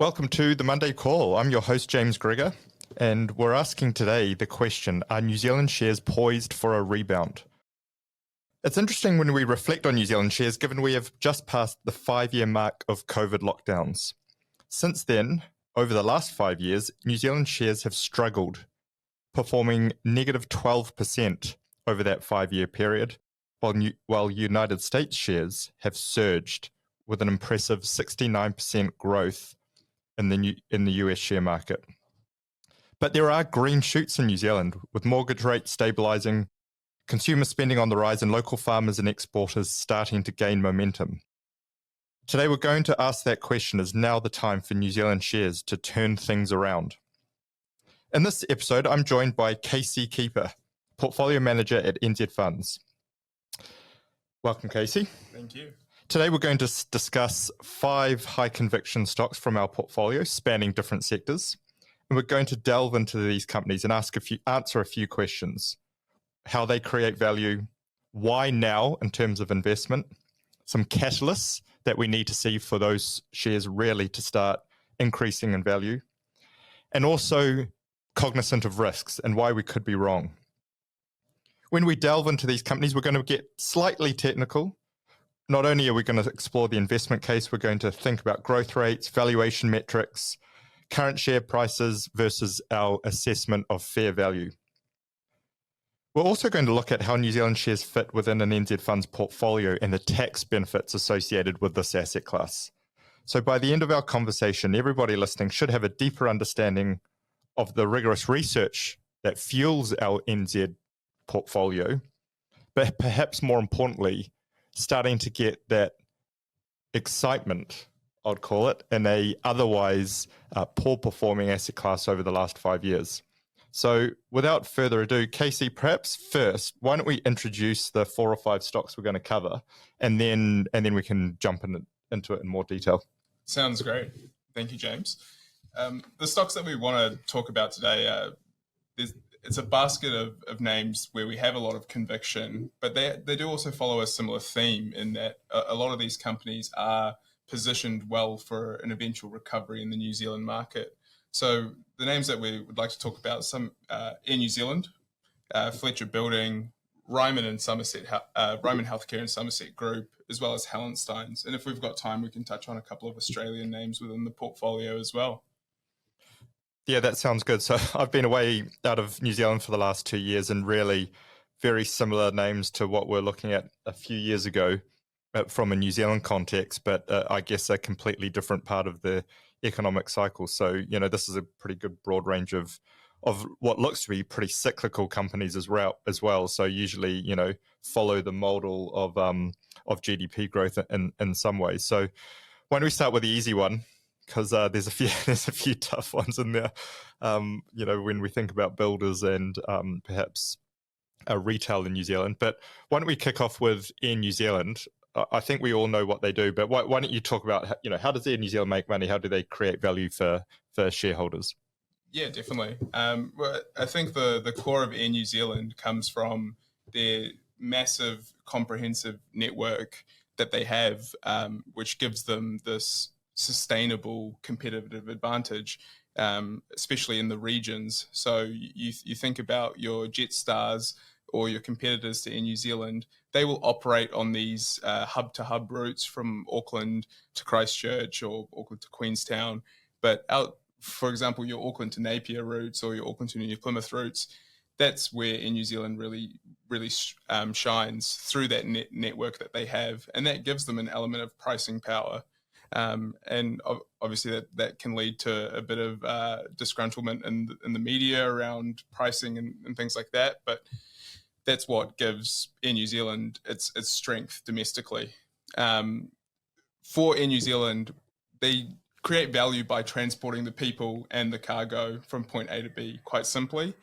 Welcome to the Monday Call. I'm your host, James Grigor, and we're asking today the question, are New Zealand shares poised for a rebound? It's interesting when we reflect on New Zealand shares, given we have just passed the 5-year mark of COVID lockdowns. Since then, over the last 5 years, New Zealand shares have struggled, performing negative 12% over that 5-year period, while United States shares have surged with an impressive 69% growth in the US share market. But there are green shoots in New Zealand, with mortgage rates stabilising, consumer spending on the rise, and local farmers and exporters starting to gain momentum. Today we're going to ask that question, is now the time for New Zealand shares to turn things around? In this episode, I'm joined by Keiper, Portfolio Manager at NZ Funds. Welcome, Casey. Thank you. Today we're going to discuss 5 high conviction stocks from our portfolio spanning different sectors. And we're going to delve into these companies and answer a few questions. How they create value, why now in terms of investment, some catalysts that we need to see for those shares really to start increasing in value, and also cognizant of risks and why we could be wrong. When we delve into these companies, we're going to get slightly technical. Not only are we going to explore the investment case, we're going to think about growth rates, valuation metrics, current share prices versus our assessment of fair value. We're also going to look at how New Zealand shares fit within an NZ Fund's portfolio and the tax benefits associated with this asset class. So by the end of our conversation, everybody listening should have a deeper understanding of the rigorous research that fuels our NZ portfolio, but perhaps more importantly, starting to get that excitement, I'd call it, in a otherwise poor performing asset class over the last 5 years. So without further ado, Casey, perhaps first, why don't we introduce the 4 or 5 stocks we're going to cover, and then we can jump into it in more detail. Sounds great. Thank you, James. The stocks that we want to talk about today, it's a basket of names where we have a lot of conviction, but they do also follow a similar theme in that a lot of these companies are positioned well for an eventual recovery in the New Zealand market. So the names that we would like to talk about, some Air New Zealand, Fletcher Building, Ryman Healthcare and Somerset Group, as well as Hallensteins. And if we've got time, we can touch on a couple of Australian names within the portfolio as well. Yeah, that sounds good. So I've been away out of New Zealand for the last 2 years, and really very similar names to what we're looking at a few years ago from a New Zealand context, but I guess a completely different part of the economic cycle. So, this is a pretty good broad range of what looks to be pretty cyclical companies as well. So usually, follow the model of GDP growth in some ways. So why don't we start with the easy one? Because there's a few tough ones in there, when we think about builders and perhaps retail in New Zealand. But why don't we kick off with Air New Zealand? I think we all know what they do, but why don't you talk about, how does Air New Zealand make money? How do they create value for shareholders? Yeah, definitely. Well, I think the core of Air New Zealand comes from their massive, comprehensive network that they have, which gives them this sustainable competitive advantage, especially in the regions. So you think about your Jetsstars or your competitors to Air New Zealand, they will operate on these hub-to-hub routes from Auckland to Christchurch or Auckland to Queenstown. But for example, your Auckland to Napier routes or your Auckland to New Plymouth routes, that's where Air New Zealand really shines through that network that they have. And that gives them an element of pricing power. And obviously that can lead to a bit of disgruntlement in the media around pricing and things like that. But that's what gives Air New Zealand its strength domestically. For Air New Zealand, they create value by transporting the people and the cargo from point A to B, quite simply.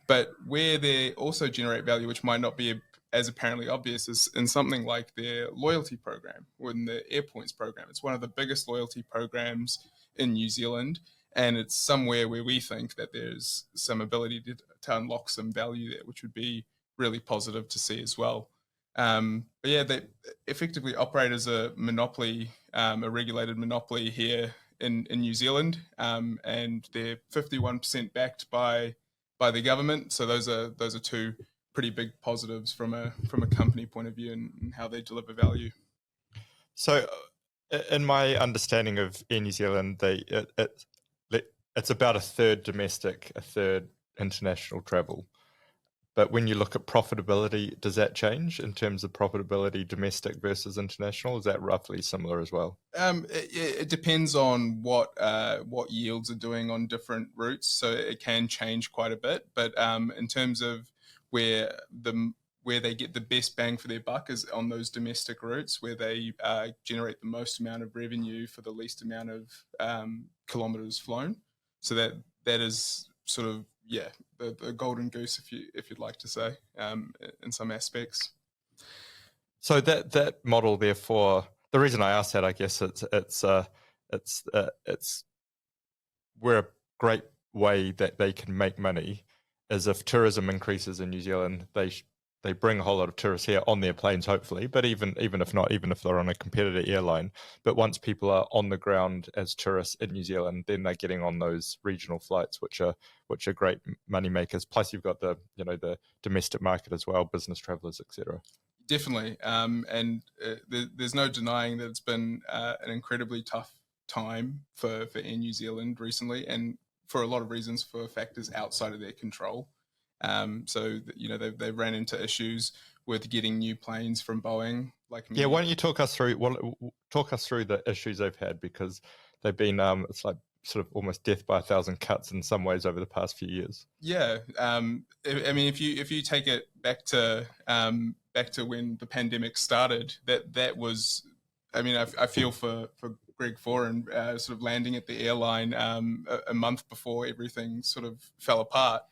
But where they also generate value, which might not be as apparently obvious, is in something like their loyalty program or in the AirPoints program. It's one of the biggest loyalty programs in New Zealand, and it's somewhere where we think that there's some ability to unlock some value there, which would be really positive to see as well. But yeah, they effectively operate as a monopoly, a regulated monopoly here in New Zealand, and they're 51% backed by the government. So those are two pretty big positives from a company point of view and how they deliver value. So, in my understanding of Air New Zealand, it's about a third domestic, a third international travel. But when you look at profitability, does that change in terms of profitability, domestic versus international? Is that roughly similar as well? It depends on what yields are doing on different routes, so it can change quite a bit. But in terms of where they get the best bang for their buck is on those domestic routes, where they generate the most amount of revenue for the least amount of kilometres flown. So that is sort of the golden goose, if you'd like to say, in some aspects. So that model, therefore, the reason I asked that, I guess it's where a great way that they can make money is if tourism increases in New Zealand, they bring a whole lot of tourists here on their planes, hopefully, but even if not, even if they're on a competitor airline, but once people are on the ground as tourists in New Zealand, then they're getting on those regional flights, which are great money makers. Plus, you've got the domestic market as well, business travelers, etc. Definitely, and there's no denying that it's been an incredibly tough time for Air New Zealand recently, and for a lot of reasons, for factors outside of their control. So they ran into issues with getting new planes from Boeing. Why don't you talk us through the issues they've had, because they've been it's like sort of almost death by 1,000 cuts in some ways over the past few years. Yeah, I mean, if you take it back to when the pandemic started, that was, I mean, I feel for Greg Foran sort of landing at the airline a month before everything sort of fell apart.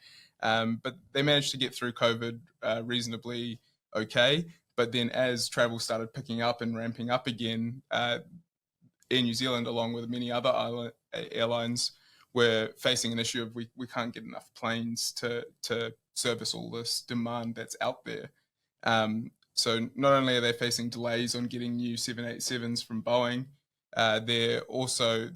But they managed to get through COVID reasonably okay. But then as travel started picking up and ramping up again, Air New Zealand, along with many other airlines, were facing an issue of we can't get enough planes to service all this demand that's out there. So not only are they facing delays on getting new 787s from Boeing, they also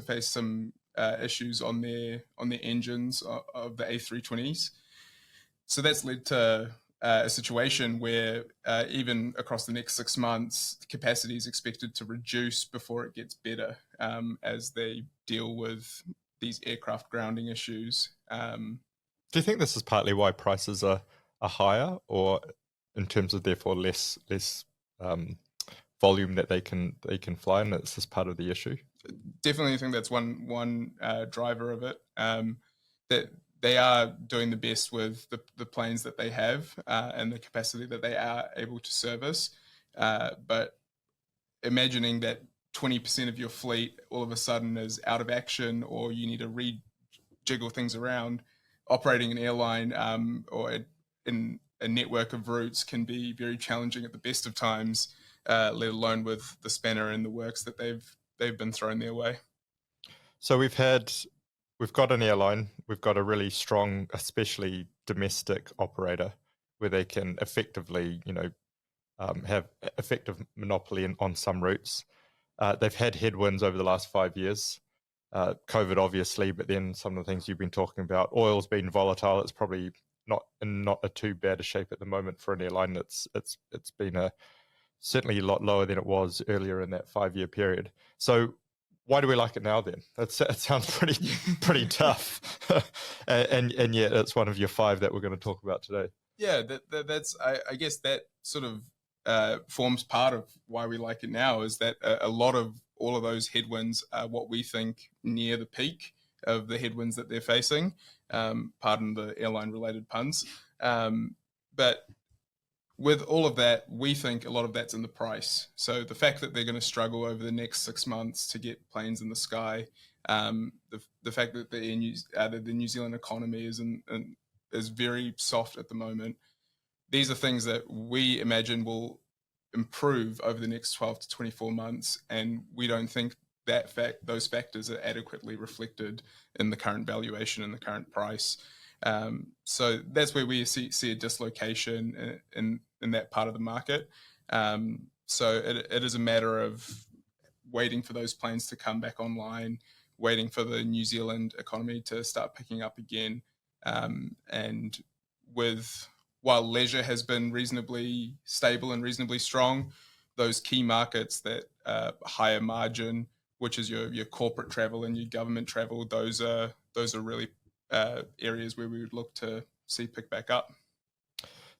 face some issues on their engines of the A320s. So that's led to a situation where even across the next 6 months, capacity is expected to reduce before it gets better as they deal with these aircraft grounding issues. Do you think this is partly why prices are higher, or in terms of therefore less volume that they can fly, and it's just part of the issue? Definitely, I think that's one driver of it. That they are doing the best with the planes that they have and the capacity that they are able to service. But imagining that 20% of your fleet all of a sudden is out of action, or you need to rejiggle things around, operating an airline or in a network of routes can be very challenging at the best of times, let alone with the spanner in the works that they've been thrown their way. So we've got an airline, we've got a really strong, especially domestic operator, where they can effectively, have effective monopoly on some routes. They've had headwinds over the last 5 years, COVID obviously, but then some of the things you've been talking about. Oil's been volatile. It's probably not a too bad a shape at the moment for an airline. It's been certainly a lot lower than it was earlier in that 5-year period. So why do we like it now then? It sounds pretty tough, and yet it's one of your 5 that we're going to talk about today. Yeah, that's I guess that sort of forms part of why we like it now, is that a lot of all of those headwinds are what we think near the peak of the headwinds that they're facing. Pardon the airline-related puns, but with all of that, we think a lot of that's in the price. So the fact that they're going to struggle over the next 6 months to get planes in the sky, the fact that the New Zealand economy is very soft at the moment, these are things that we imagine will improve over the next 12 to 24 months, and we don't think those factors are adequately reflected in the current valuation and the current price. So that's where we see a dislocation in that part of the market. So it is a matter of waiting for those planes to come back online, waiting for the New Zealand economy to start picking up again. And while leisure has been reasonably stable and reasonably strong, those key markets that higher margin, which is your corporate travel and your government travel, those are really areas where we would look to see pick back up.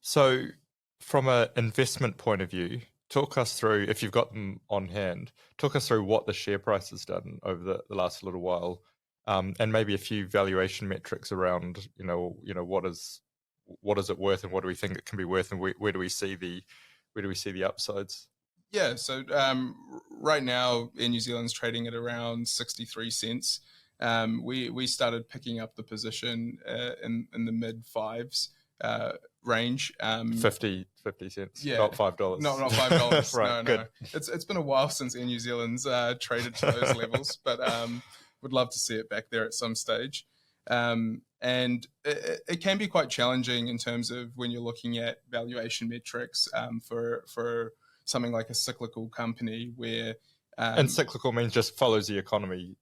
So from an investment point of view, talk us through, if you've got them on hand, talk us through what the share price has done over the last little while, and maybe a few valuation metrics around, what is it worth, and what do we think it can be worth, and where do we see the upsides? Yeah, so right now Air New Zealand's trading at around 63 cents. We started picking up the position in the mid fives range. 50 cents, yeah, not $5. Not $5. Right, no. good. It's been a while since Air New Zealand's traded to those levels, but would love to see it back there at some stage. And it can be quite challenging in terms of when you're looking at valuation metrics for something like a cyclical company where... and cyclical means just follows the economy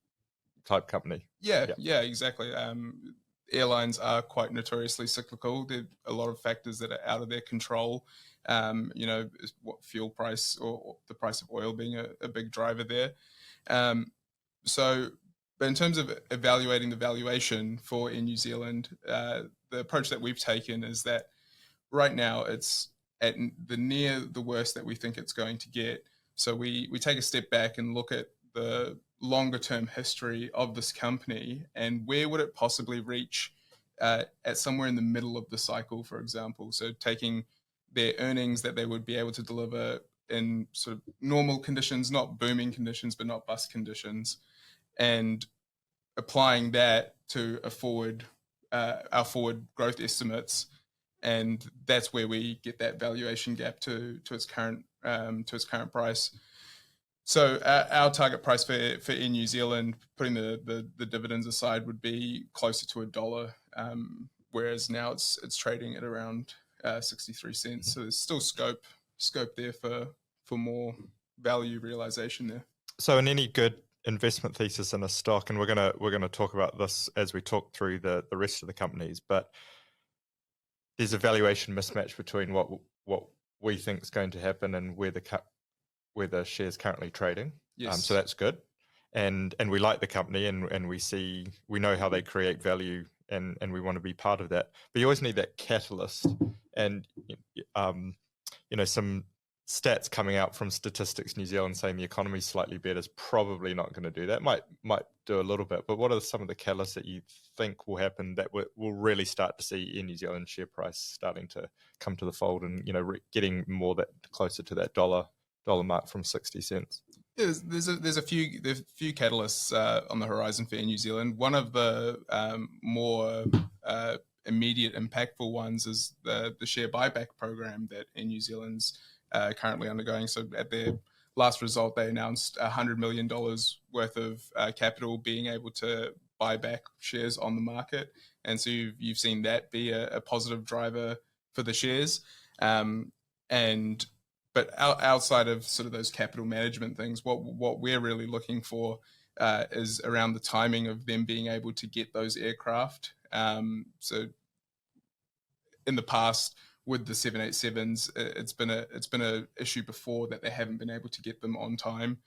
type company. Yeah, exactly. Airlines are quite notoriously cyclical. There are a lot of factors that are out of their control. What fuel price or the price of oil being a big driver there. But in terms of evaluating the valuation for Air New Zealand, the approach that we've taken is that right now it's at near the worst that we think it's going to get. So we take a step back and look at the longer term history of this company and where would it possibly reach at somewhere in the middle of the cycle, for example. So taking their earnings that they would be able to deliver in sort of normal conditions, not booming conditions, but not bust conditions, and applying that to our forward growth estimates. And that's where we get that valuation gap to its current price. So our target price for Air New Zealand, putting the dividends aside, would be closer to $1, whereas now it's trading at around 63 cents. So there's still scope there for more value realization there. So in any good investment thesis in a stock, and we're gonna talk about this as we talk through the rest of the companies, but there's a valuation mismatch between what we think is going to happen and where the share's currently trading. Yes. So that's good. And we like the company and we know how they create value and we want to be part of that. But you always need that catalyst. And some stats coming out from Statistics New Zealand saying the economy's slightly better is probably not going to do that. Might do a little bit, but what are some of the catalysts that you think will happen that will really start to see Air New Zealand share price starting to come to the fold and getting more that closer to that dollar mark from 60 cents? Yeah, there's a few catalysts on the horizon for Air New Zealand. One of the more immediate impactful ones is the share buyback program that Air New Zealand's currently undergoing. So at their last result, they announced $100 million worth of capital being able to buy back shares on the market. And so you've seen that be a positive driver for the shares. But outside of sort of those capital management things, what we're really looking for is around the timing of them being able to get those aircraft. So in the past with the 787s, it's been a issue before that they haven't been able to get them on time.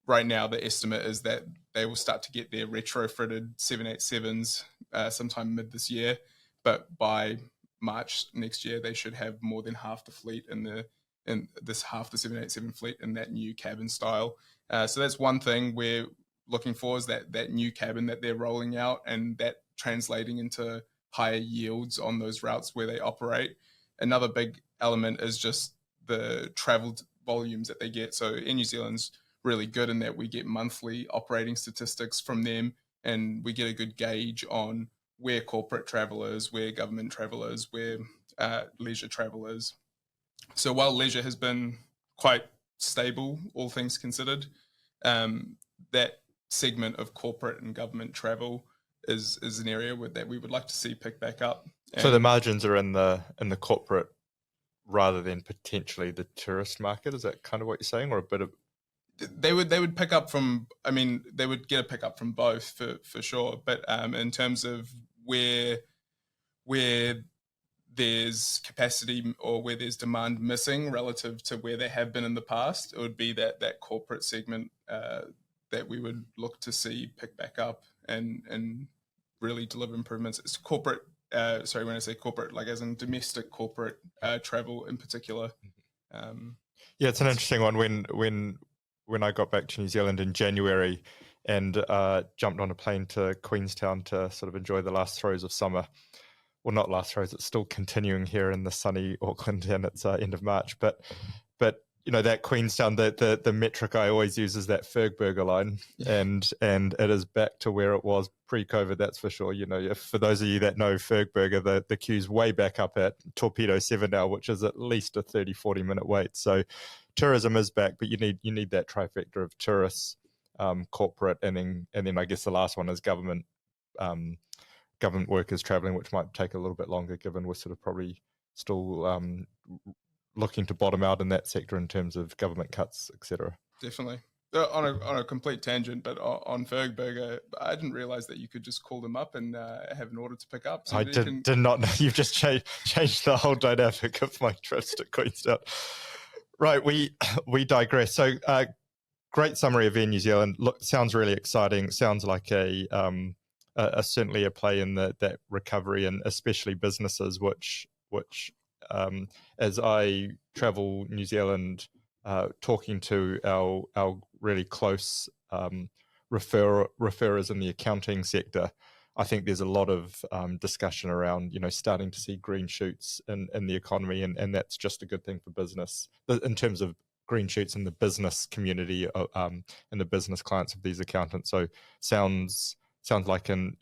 Right now, the estimate is that they will start to get their retrofitted 787s sometime mid this year, but by March next year, they should have more than half the fleet half the 787 fleet in that new cabin style. So that's one thing we're looking for, is that new cabin that they're rolling out and that translating into higher yields on those routes where they operate. Another big element is just the travel volumes that they get. So Air New Zealand's really good in that we get monthly operating statistics from them, and we get a good gauge on where corporate travel is, where government travel is, where leisure travel is. So while leisure has been quite stable, all things considered, that segment of corporate and government travel is an area that we would like to see pick back up. So the margins are in the corporate rather than potentially the tourist market. Is that kind of what you're saying, or a bit of? They would pick up from. I mean, they would get a pickup from both for sure. But in terms of where there's capacity or where there's demand missing relative to where they have been in the past, it would be that corporate segment that we would look to see pick back up and really deliver improvements. It's corporate. Sorry, when I say corporate, like as in domestic corporate travel in particular. Yeah, it's an interesting one. When I got back to New Zealand in January and jumped on a plane to Queenstown to sort of enjoy the last throes of summer. Well, not last throes, it's still continuing here in the sunny Auckland, and it's end of March. But you know, that Queenstown, the metric I always use is that Fergburger line, and it is back to where it was pre-COVID, that's for sure. You know, for those of you that know Fergburger, the queue's way back up at Torpedo 7 now, which is at least a 30-40 minute wait. So tourism is back, but you need that trifecta of tourists, corporate, and then I guess the last one is government workers traveling, which might take a little bit longer given we're sort of probably still looking to bottom out in that sector in terms of government cuts, etc. Definitely. On a complete tangent, but on Fergburger, I didn't realize that you could just call them up and have an order to pick up. So I did not know. You've just changed the whole dynamic of my trips to Queenstown. Right, we digress. So great summary of Air New Zealand. Look, sounds really exciting. Sounds like a certainly a play in that recovery, and especially businesses, which as I travel New Zealand, talking to our really close referrers in the accounting sector, I think there's a lot of discussion around, you know, starting to see green shoots in the economy, and that's just a good thing for business in terms of green shoots in the business community and the business clients of these accountants. So sounds like an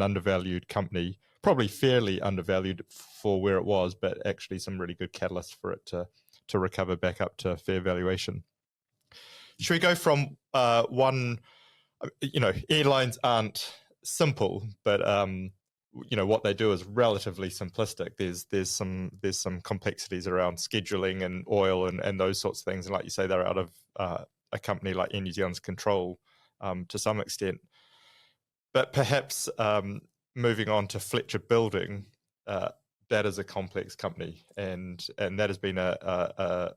undervalued company, probably fairly undervalued for where it was, but actually some really good catalyst for it to recover back up to fair valuation. Should we go from one? You know, airlines aren't simple, but you know what they do is relatively simplistic. There's some complexities around scheduling and oil and those sorts of things, and like you say, they're out of a company like Air New Zealand's control to some extent. But perhaps moving on to Fletcher Building, that is a complex company, and that has been a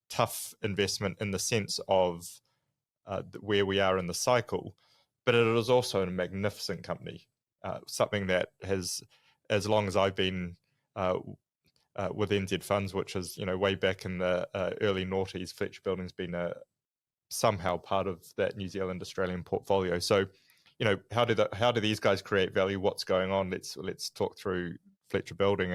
tough investment in the sense of where we are in the cycle. But it is also a magnificent company, something that has, as long as I've been with NZ Funds, which is, you know, way back in the early noughties, Fletcher Building's been somehow part of that New Zealand Australian portfolio. So, you know, how do these guys create value? What's going on? Let's talk through Fletcher Building,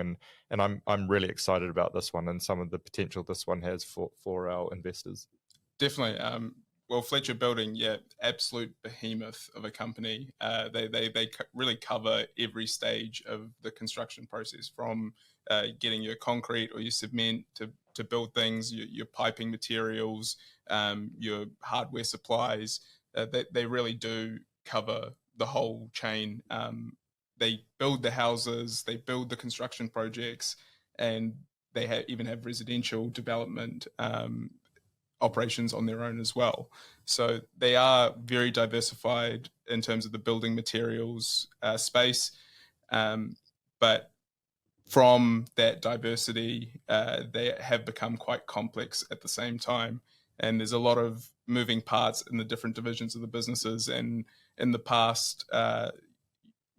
and I'm really excited about this one and some of the potential this one has for our investors. Definitely. Well, Fletcher Building, yeah, absolute behemoth of a company. They really cover every stage of the construction process, from getting your concrete or your cement to build things, your piping materials, your hardware supplies. They really do cover the whole chain. They build the houses, they build the construction projects, and they even have residential development operations on their own as well. So they are very diversified in terms of the building materials space. But from that diversity, they have become quite complex at the same time. And there's a lot of moving parts in the different divisions of the businesses. And in the past,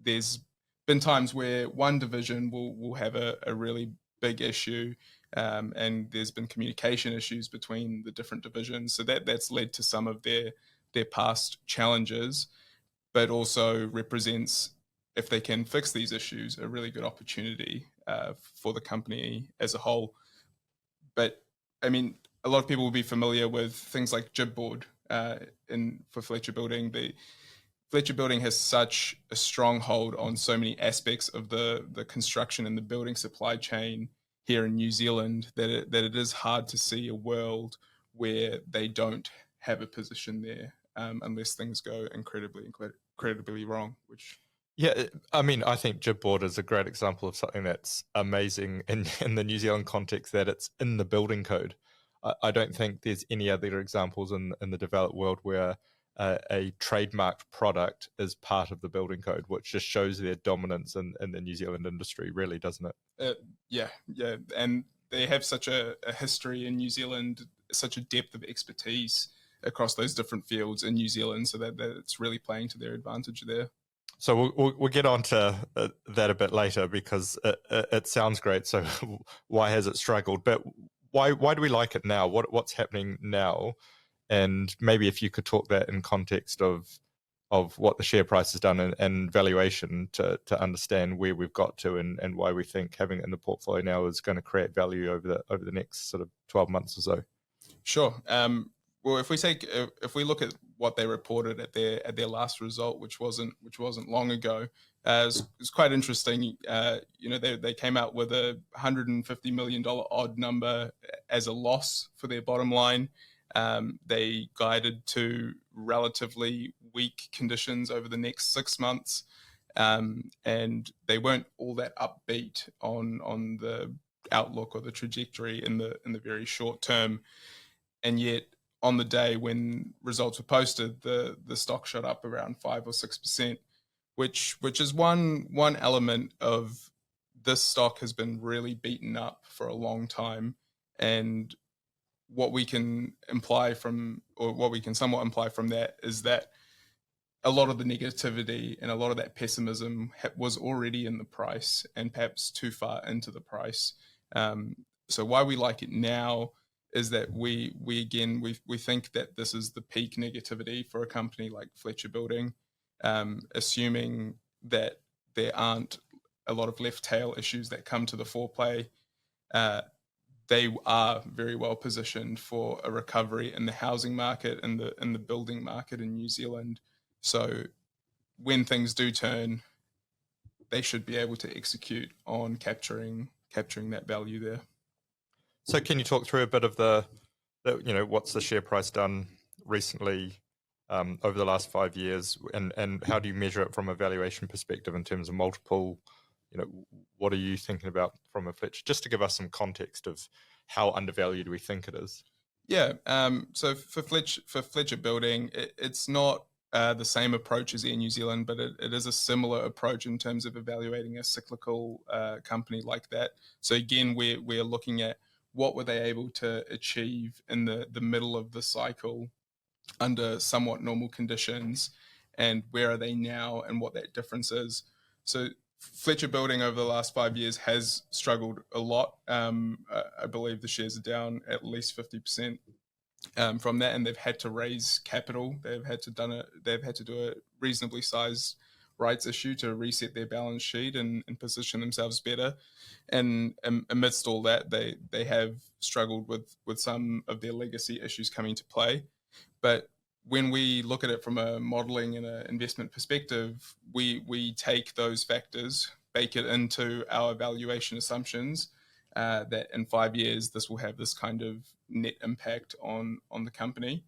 there's been times where one division will have a really big issue, and there's been communication issues between the different divisions. So that's led to some of their past challenges, but also represents, if they can fix these issues, a really good opportunity for the company as a whole. But I mean, a lot of people will be familiar with things like Jibboard for Fletcher Building. Fletcher Building has such a strong hold on so many aspects of the construction and the building supply chain here in New Zealand that it is hard to see a world where they don't have a position there, unless things go incredibly wrong. Yeah, I mean, I think Jibboard is a great example of something that's amazing in the New Zealand context, that it's in the building code. I don't think there's any other examples in the developed world where a trademarked product is part of the building code, which just shows their dominance in the New Zealand industry, really, doesn't it? Yeah, and they have such a history in New Zealand, such a depth of expertise across those different fields in New Zealand, so that it's really playing to their advantage there. So we'll get on to that a bit later, because it sounds great. So why has it struggled? But why do we like it now? What's happening now? And maybe if you could talk that in context of what the share price has done and valuation to understand where we've got to and why we think having it in the portfolio now is going to create value over the next sort of 12 months or so. Sure. Well, if we look at what they reported at their last result, which wasn't long ago, it's quite interesting. They came out with a $150 million odd number as a loss for their bottom line. They guided to relatively weak conditions over the next 6 months, and they weren't all that upbeat on the outlook or the trajectory in the very short term. And yet, on the day when results were posted, the stock shot up around 5 or 6%, which is one element of this stock has been really beaten up for a long time. And what we can imply from, or what we can somewhat imply from that, is that a lot of the negativity and a lot of that pessimism was already in the price, and perhaps too far into the price. So why we like it now is that we think that this is the peak negativity for a company like Fletcher Building, assuming that there aren't a lot of left tail issues that come to the foreplay. They are very well positioned for a recovery in the housing market and the building market in New Zealand. So when things do turn, they should be able to execute on capturing that value there. So can you talk through a bit of what's the share price done recently over the last 5 years, and how do you measure it from a valuation perspective in terms of multiple? What are you thinking about from a Fletcher, just to give us some context of how undervalued we think it is? Yeah. So for Fletcher Building, it's not the same approach as Air New Zealand, but it is a similar approach in terms of evaluating a cyclical company like that. So again, we're looking at what were they able to achieve in the middle of the cycle under somewhat normal conditions, and where are they now and what that difference is. So Fletcher Building over the last 5 years has struggled a lot. I believe the shares are down at least 50% from that, and they've had to raise capital. They've had to do a reasonably sized rights issue to reset their balance sheet and position themselves better. And amidst all that, they have struggled with some of their legacy issues coming to play. But when we look at it from a modeling and an investment perspective, we take those factors, bake it into our valuation assumptions, that in 5 years this will have this kind of net impact on the company.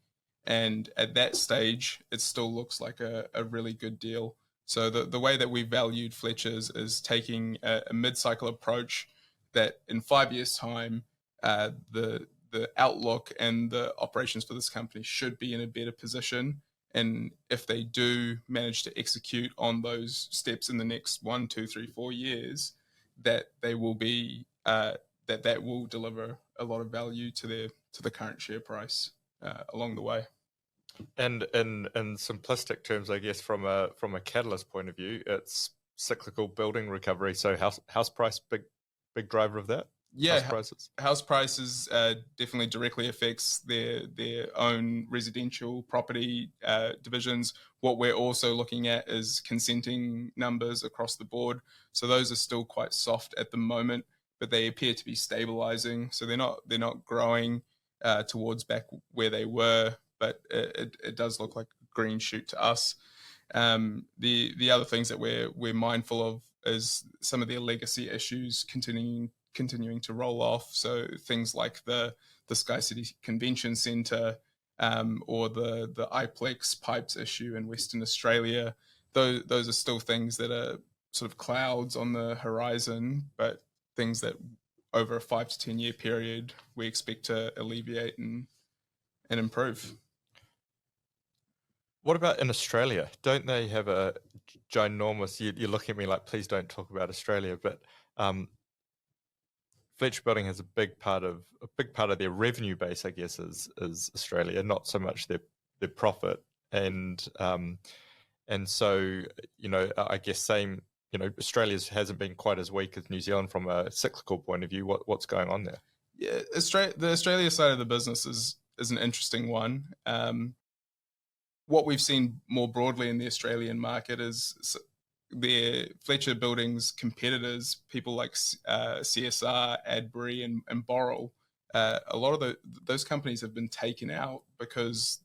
And at that stage, it still looks like a really good deal. So the way that we valued Fletcher's is taking a mid-cycle approach that in 5 years' time, the outlook and the operations for this company should be in a better position. And if they do manage to execute on those steps in the next 1, 2, 3, 4 years, that they will be that will deliver a lot of value to the current share price along the way. And in simplistic terms, I guess from a catalyst point of view, it's cyclical building recovery. So house price, big driver of that. Yeah, house prices definitely directly affects their own residential property divisions. What we're also looking at is consenting numbers across the board. So those are still quite soft at the moment, but they appear to be stabilizing. So they're not growing towards back where they were, but it does look like a green shoot to us. The other things that we're mindful of is some of their legacy issues continuing to roll off. So things like the Sky City Convention Centre, or the iPlex pipes issue in Western Australia. Those are still things that are sort of clouds on the horizon, but things that over a 5 to 10 year period, we expect to alleviate and improve. What about in Australia? Don't they have a ginormous? You're looking at me like, please don't talk about Australia, but Fletcher Building has a big part of their revenue base, I guess, is Australia, not so much their profit, and so I guess same. Australia's hasn't been quite as weak as New Zealand from a cyclical point of view. What's going on there? Yeah, the Australia side of the business is an interesting one. What we've seen more broadly in the Australian market is their Fletcher Building's competitors, people like CSR, Adbury, and Boral. A lot of those companies have been taken out because.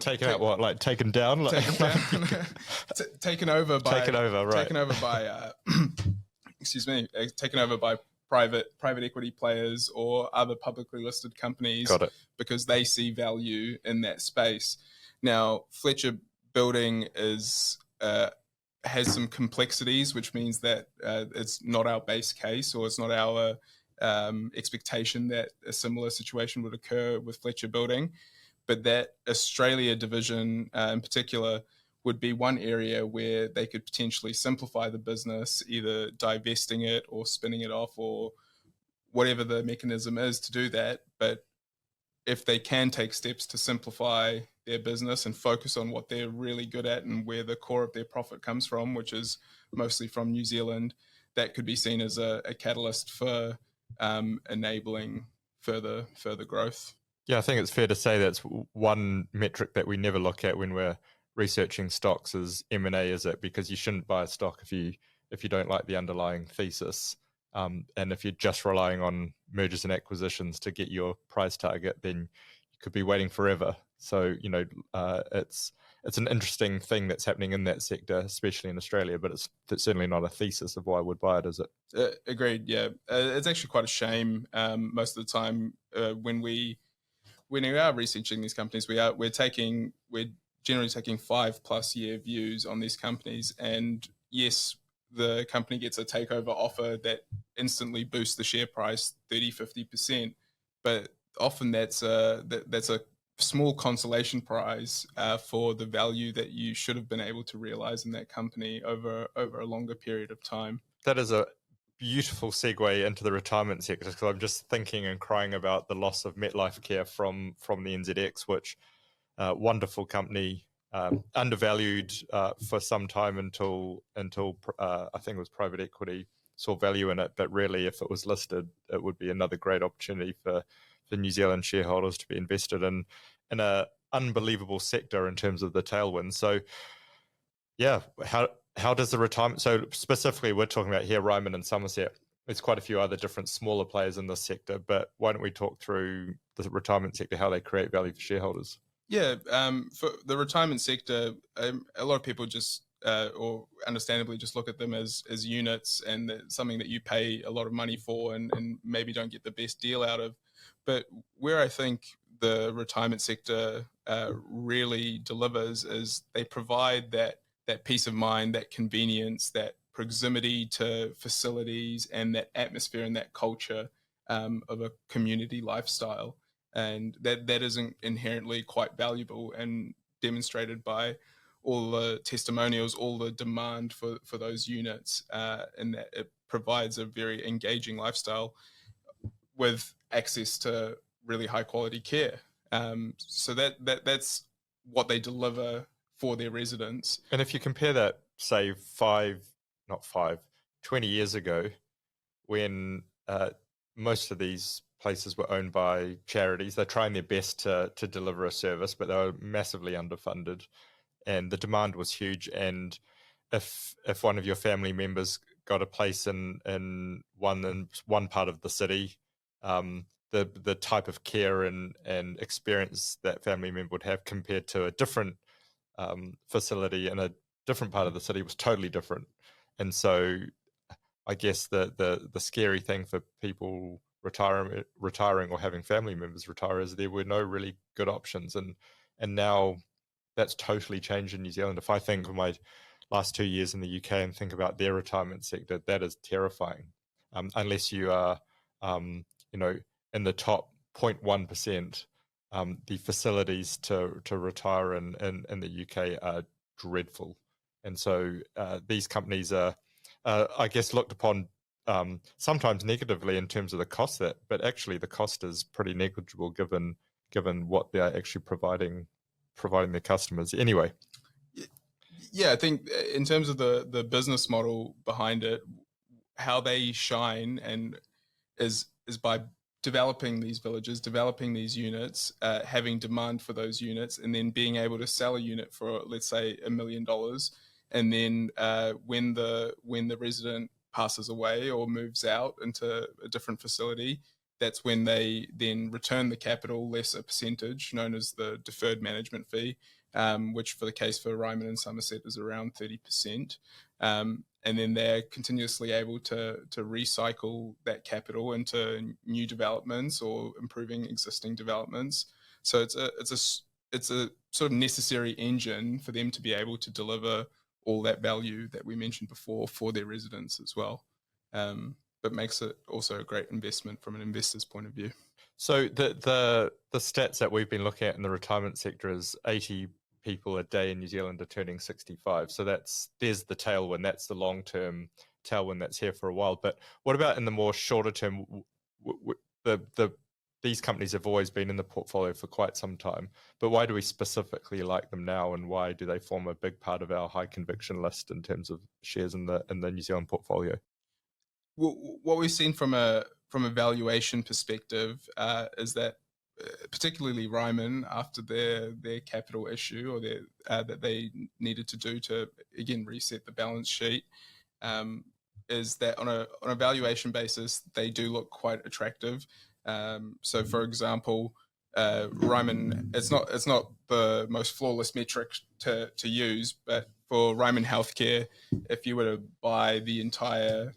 Taken out what? Like taken down? Taken over by. Taken over, right? Taken over by. Excuse me. Taken over by private equity players or other publicly listed companies. Got it. Because they see value in that space. Now, Fletcher Building has some complexities, which means that it's not our base case, or it's not our expectation that a similar situation would occur with Fletcher Building. But that Australia division in particular would be one area where they could potentially simplify the business, either divesting it or spinning it off or whatever the mechanism is to do that. But if they can take steps to simplify their business and focus on what they're really good at and where the core of their profit comes from, which is mostly from New Zealand, that could be seen as a catalyst for enabling further growth. Yeah, I think it's fair to say that's one metric that we never look at when we're researching stocks is M&A, is it? Because you shouldn't buy a stock if you don't like the underlying thesis. And if you're just relying on mergers and acquisitions to get your price target, then you could be waiting forever. So, it's an interesting thing that's happening in that sector, especially in Australia, but it's certainly not a thesis of why I would buy it, is it? Agreed, yeah. It's actually quite a shame most of the time when we are researching these companies, we're generally taking 5+ year views on these companies. And yes, the company gets a takeover offer that instantly boosts the share price 30-50%, but often that's a small consolation prize for the value that you should have been able to realize in that company over a longer period of time. That is a beautiful segue into the retirement sector, because I'm just thinking and crying about the loss of MetLife Care from the NZX, which wonderful company, undervalued for some time until I think it was private equity saw value in it. But really, if it was listed, it would be another great opportunity for New Zealand shareholders to be invested in an unbelievable sector in terms of the tailwind. So, yeah, how does the retirement? So specifically, we're talking about here Ryman and Somerset. There's quite a few other different smaller players in this sector, but why don't we talk through the retirement sector, how they create value for shareholders? Yeah, for the retirement sector, a lot of people just, or understandably, just look at them as units and something that you pay a lot of money for and maybe don't get the best deal out of. But where I think the retirement sector really delivers is they provide that peace of mind, that convenience, that proximity to facilities, and that atmosphere and that culture of a community lifestyle. And that isn't inherently quite valuable and demonstrated by all the testimonials, all the demand for those units, and that it provides a very engaging lifestyle with access to really high quality care. So that's what they deliver for their residents. And if you compare that, say 20 years ago, when most of these places were owned by charities, they're trying their best to deliver a service, but they were massively underfunded, and the demand was huge. And if one of your family members got a place in one part of the city, the type of care and experience that family member would have compared to a different facility in a different part of the city was totally different. And so I guess the scary thing for people retiring or having family members retire is there were no really good options, and now that's totally changed in New Zealand. If I think of my last 2 years in the UK and think about their retirement sector, that is terrifying. Unless you are in the top 0.1%, the facilities to retire in the UK are dreadful. And so these companies are, I guess, looked upon sometimes negatively in terms of the cost but actually the cost is pretty negligible given what they're actually providing their customers. Anyway. Yeah, I think in terms of the business model behind it, how they shine and is by developing these villages, developing these units, having demand for those units, and then being able to sell a unit for, let's say, $1 million, and then when the resident passes away or moves out into a different facility, that's when they then return the capital less a percentage, known as the deferred management fee, which for the case for Ryman and Somerset is around 30%. And then they're continuously able to recycle that capital into new developments or improving existing developments. So it's a sort of necessary engine for them to be able to deliver all that value that we mentioned before for their residents as well. But makes it also a great investment from an investor's point of view. So the stats that we've been looking at in the retirement sector is 80 people a day in New Zealand are turning 65. So there's the tailwind. That's the long-term tailwind that's here for a while. But what about in the more shorter term? These companies have always been in the portfolio for quite some time. But why do we specifically like them now, and why do they form a big part of our high conviction list in terms of shares in the New Zealand portfolio? Well, what we've seen from a valuation perspective is that particularly Ryman, after their capital issue or that they needed to do to again reset the balance sheet, is that on a valuation basis they do look quite attractive. So, for example, Ryman, it's not the most flawless metric to use, but for Ryman Healthcare, if you were to buy the entire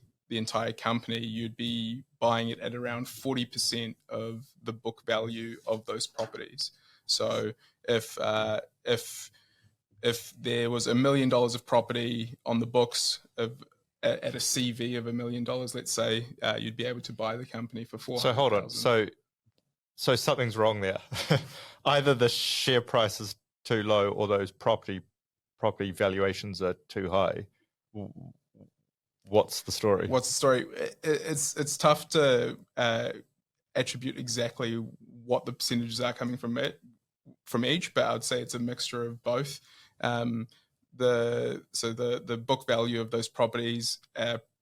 company, you'd be buying it at around 40% of the book value of those properties. So if there was $1 million of property on the books at a CV of $1 million, let's say, you'd be able to buy the company for $400,000. So hold on. So something's wrong there. Either the share price is too low or those property valuations are too high. What's the story? It's tough to attribute exactly what the percentages are coming from each, but I would say it's a mixture of both. The book value of those properties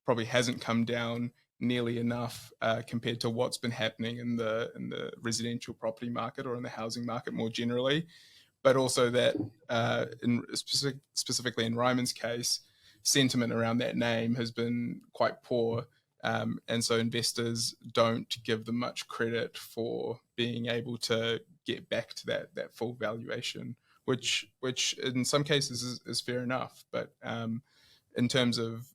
probably hasn't come down nearly enough compared to what's been happening in the residential property market or in the housing market more generally, but also that specifically in Ryman's case, sentiment around that name has been quite poor, and so investors don't give them much credit for being able to get back to that full valuation, which in some cases is fair enough. But in terms of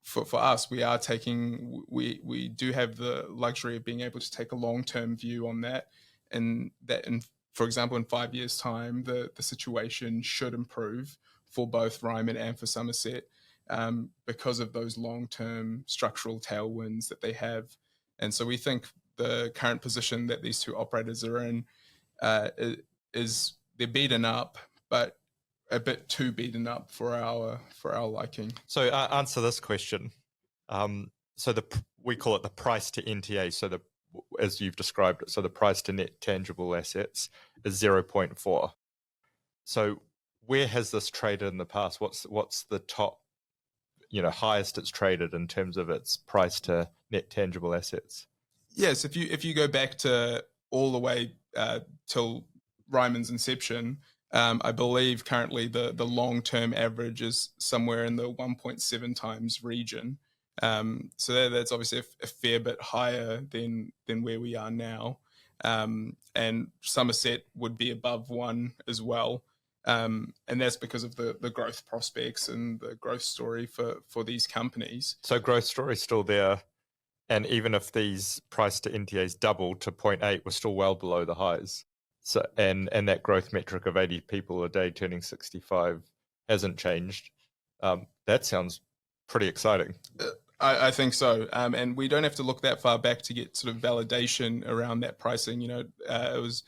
for us, we do have the luxury of being able to take a long-term view on that, and for example, in 5 years' time, the situation should improve for both Ryman and for Somerset, because of those long-term structural tailwinds that they have. And so we think the current position that these two operators are in is they're beaten up, but a bit too beaten up for our liking. So answer this question. So we call it the price to NTA. So as you've described it, so the price to net tangible assets is 0.4. So where has this traded in the past? What's the top, highest it's traded in terms of its price to net tangible assets? Yes, if you go back to all the way till Ryman's inception, I believe currently the long-term average is somewhere in the 1.7 times region. So that's obviously a fair bit higher than where we are now. And Somerset would be above 1 as well. And that's because of the growth prospects and the growth story for these companies. So growth story is still there. And even if these price to NTAs doubled to 0.8, we're still well below the highs. So and that growth metric of 80 people a day turning 65 hasn't changed. That sounds pretty exciting. I think so. And we don't have to look that far back to get sort of validation around that pricing. It was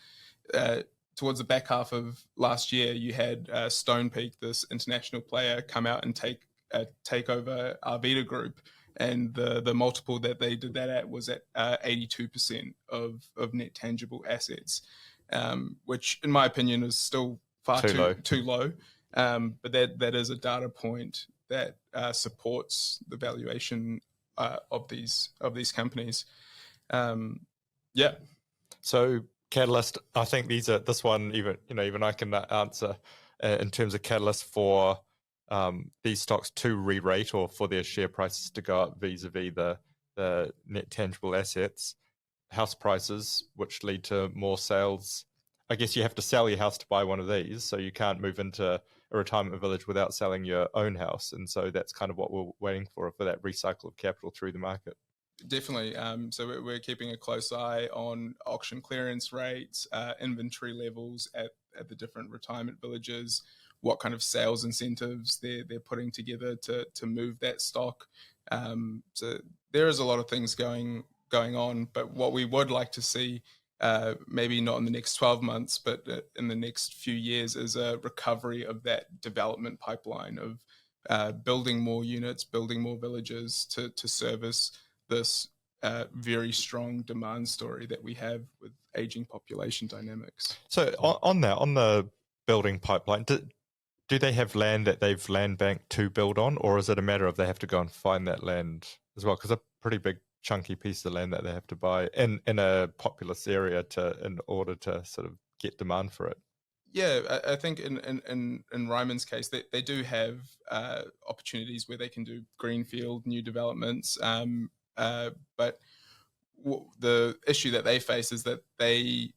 towards the back half of last year, you had Stonepeak, this international player, come out and take over Arvida Group. And the multiple that they did that at was at 82% of net tangible assets, which in my opinion is still far too low. But that is a data point that supports the valuation of these companies. Yeah. So catalyst, I think this one even I can answer in terms of catalyst for these stocks to re-rate or for their share prices to go up vis-a-vis the net tangible assets, house prices, which lead to more sales. I guess you have to sell your house to buy one of these, so you can't move into a retirement village without selling your own house. And so that's kind of what we're waiting for that recycle of capital through the market. Definitely. So we're keeping a close eye on auction clearance rates, inventory levels at the different retirement villages, what kind of sales incentives they're putting together to move that stock. So there is a lot of things going on, but what we would like to see, maybe not in the next 12 months, but in the next few years, is a recovery of that development pipeline of building more units, building more villages to service this very strong demand story that we have with aging population dynamics. So on the building pipeline, do they have land that they've land banked to build on, or is it a matter of they have to go and find that land as well? Because a pretty big chunky piece of land that they have to buy in a populous area in order to sort of get demand for it. Yeah, I think in Ryman's case, they do have opportunities where they can do greenfield new developments. But the issue that they face is that they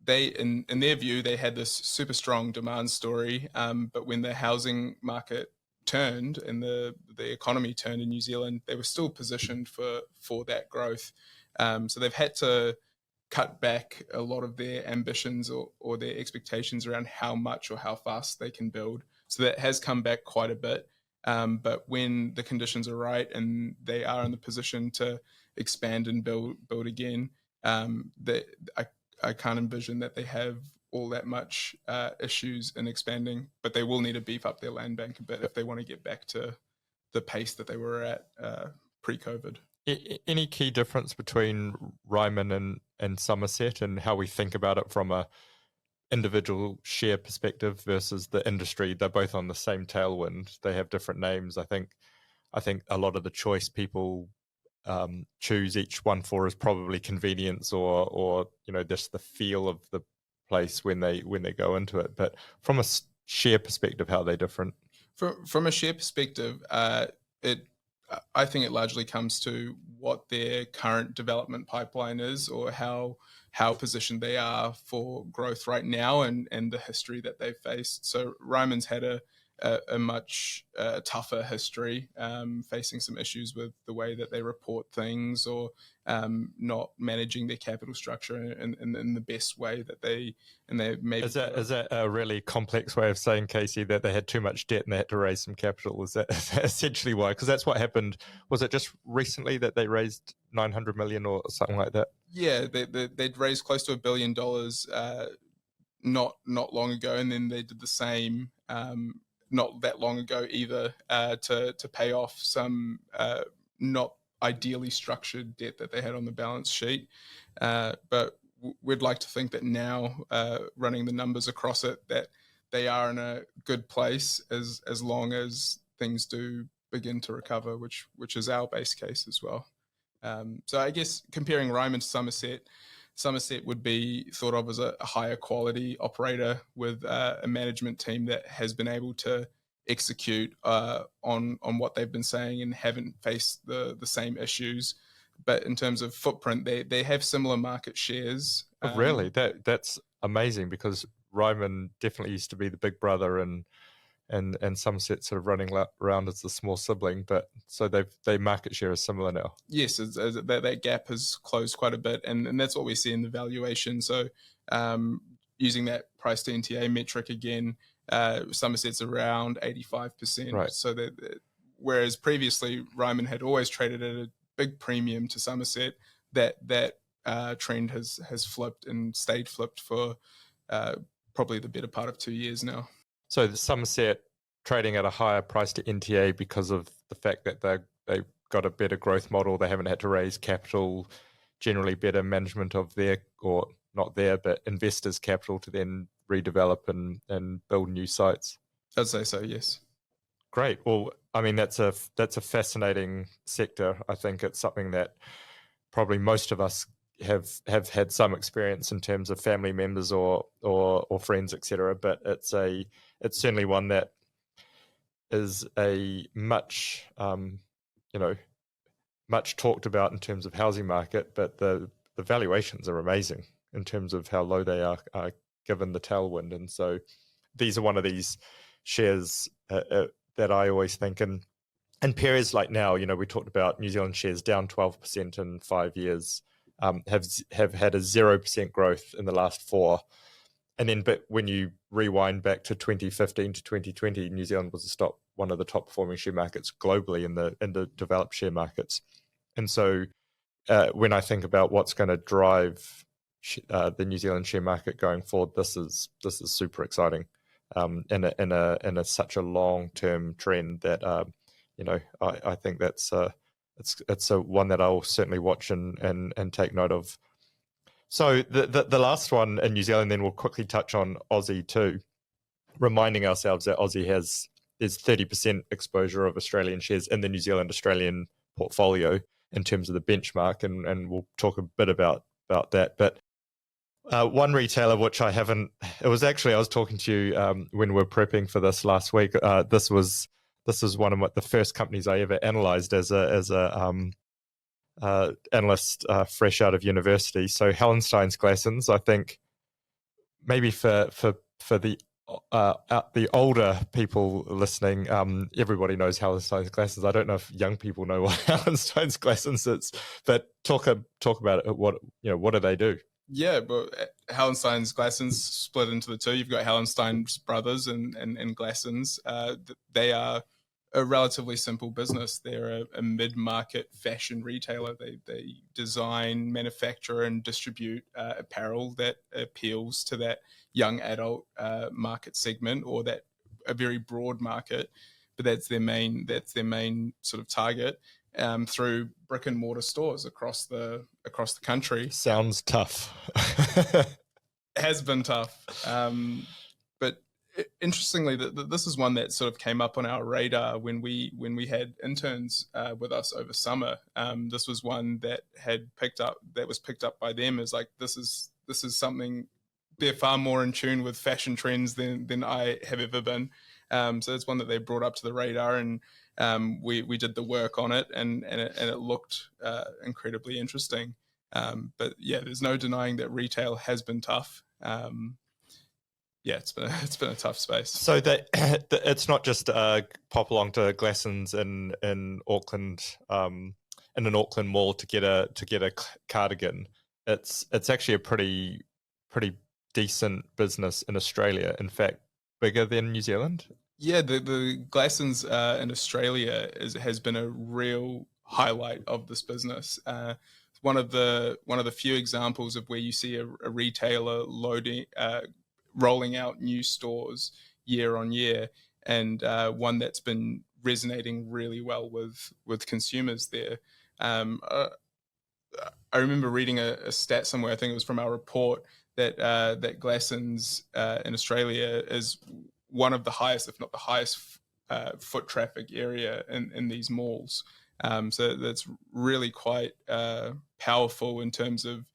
in their view, they had this super strong demand story, but when the housing market turned and the economy turned in New Zealand, they were still positioned for that growth. So they've had to cut back a lot of their ambitions or their expectations around how much or how fast they can build. So that has come back quite a bit. But when the conditions are right and they are in the position to expand and build again, I can't envision that they have all that much issues in expanding, but they will need to beef up their land bank a bit if they want to get back to the pace that they were at pre-COVID. Any key difference between Ryman and Somerset and how we think about it from a individual share perspective versus the industry? They're both on the same tailwind. They have different names. I think a lot of the choice people choose each one for is probably convenience or just the feel of the place when they go into it. But from a share perspective, how are they different? From a share perspective, I think it largely comes to what their current development pipeline is, or how positioned they are for growth right now, and the history that they've faced. So Ryman's had a much tougher history, facing some issues with the way that they report things, or not managing their capital structure in the best way that they maybe. Is that a really complex way of saying, Casey, that they had too much debt and they had to raise some capital? Is that essentially why? Because that's what happened. Was it just recently that they raised 900 million or something like that? Yeah, they'd raised close to $1 billion not long ago, and then they did the same not that long ago either, to pay off some not ideally structured debt that they had on the balance sheet. But we'd like to think that now, running the numbers across it, that they are in a good place as long as things do begin to recover, which is our base case as well. So I guess comparing Ryman to Somerset would be thought of as a higher quality operator with a management team that has been able to execute on what they've been saying and haven't faced the same issues. But in terms of footprint, they have similar market shares. Really? That's amazing, because Ryman definitely used to be the big brother and Somerset sort of running around as the small sibling, but so their market share is similar now. Yes, that gap has closed quite a bit, and that's what we see in the valuation. So using that price to NTA metric again, Somerset's around 85%. Right. So that whereas previously Ryman had always traded at a big premium to Somerset, that trend has flipped and stayed flipped for probably the better part of 2 years now. So the Somerset trading at a higher price to NTA because of the fact that they've got a better growth model, they haven't had to raise capital, generally better management of but investors' capital to then redevelop and build new sites. I'd say so, yes. Great. Well, I mean, that's a fascinating sector. I think it's something that probably most of us have had some experience in terms of family members or friends, etc. But it's certainly one that is a much much talked about in terms of housing market, but the valuations are amazing in terms of how low they are given the tailwind. And so these are one of these shares that I always think in periods like now, we talked about New Zealand shares down 12% in 5 years, have had a 0% growth in the last 4. And then, but when you rewind back to 2015 to 2020, New Zealand was one of the top performing share markets globally in the developed share markets. And so when I think about what's going to drive the New Zealand share market going forward, this is super exciting, in a such a long term trend that I think that's it's a one that I'll certainly watch and take note of. So the last one in New Zealand, then we'll quickly touch on Aussie too, reminding ourselves that Aussie there's 30% exposure of Australian shares in the New Zealand Australian portfolio in terms of the benchmark, and we'll talk a bit about that. But one retailer which I was talking to you when we were prepping for this last week. This was one of the first companies I ever analysed as a analyst fresh out of university. So Hallenstein's Glassons, I think maybe for the older people listening, everybody knows Hallenstein's Glassons. I don't know if young people know what Hallenstein's Glassons is, but talk about it. What do they do? Yeah, but Hallenstein's Glassons split into the two. You've got Hallenstein's Brothers and Glassons. They are a relatively simple business. They're a mid-market fashion retailer. They design, manufacture, and distribute apparel that appeals to that young adult market segment, or that a very broad market. But that's their main sort of target, through brick and mortar stores across the country. Sounds tough. Has been tough. But interestingly, this is one that sort of came up on our radar when we had interns with us over summer. This was one that was picked up by them as like, this is something. They're far more in tune with fashion trends than I have ever been. So it's one that they brought up to the radar, and we did the work on it, and it looked incredibly interesting. But yeah, there's no denying that retail has been tough. It's been a tough space. So that it's not just pop along to Glassons in Auckland, in an Auckland mall to get a cardigan. It's actually a pretty decent business in Australia. In fact, bigger than New Zealand. Yeah, the Glassons in Australia has been a real highlight of this business. One of the few examples of where you see a retailer rolling out new stores year on year, and one that's been resonating really well with consumers there. I remember reading a stat somewhere, I think it was from our report, that Glassons in Australia is one of the highest, if not the highest, foot traffic area in these malls. So that's really quite powerful in terms of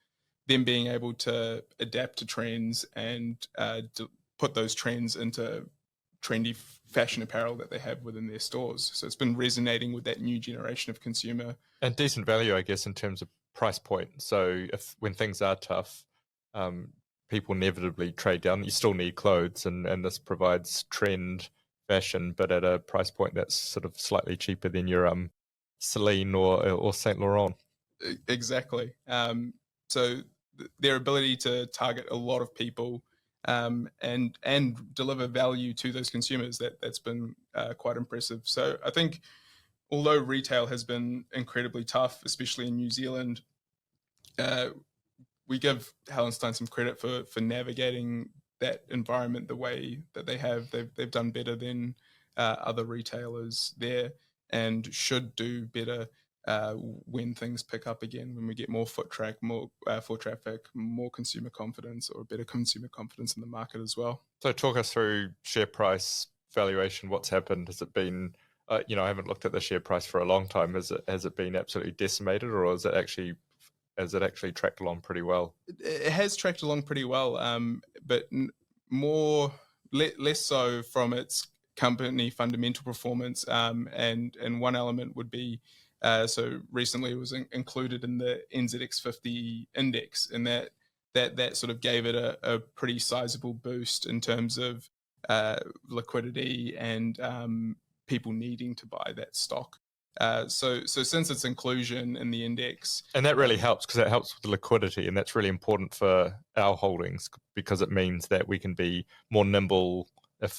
them being able to adapt to trends and put those trends into trendy fashion apparel that they have within their stores. So it's been resonating with that new generation of consumer. And decent value, I guess, in terms of price point. So when things are tough, people inevitably trade down. You still need clothes, and this provides trend fashion, but at a price point that's sort of slightly cheaper than your Celine or Saint Laurent. Exactly. So their ability to target a lot of people and deliver value to those consumers, that's been quite impressive. So I think although retail has been incredibly tough, especially in New Zealand, we give Hallenstein some credit for navigating that environment the way that they have. They've done better than other retailers there, and should do better when things pick up again, when we get more foot traffic, more consumer confidence, or better consumer confidence in the market as well. So talk us through share price valuation. What's happened? Has it been, I haven't looked at the share price for a long time. Has it been absolutely decimated, or has it actually tracked along pretty well? It has tracked along pretty well, but less so from its company fundamental performance. And one element would be, so recently it was included in the NZX 50 index, and that sort of gave it a pretty sizable boost in terms of liquidity and people needing to buy that stock. So since its inclusion in the index, and that really helps, because it helps with the liquidity, and that's really important for our holdings, because it means that we can be more nimble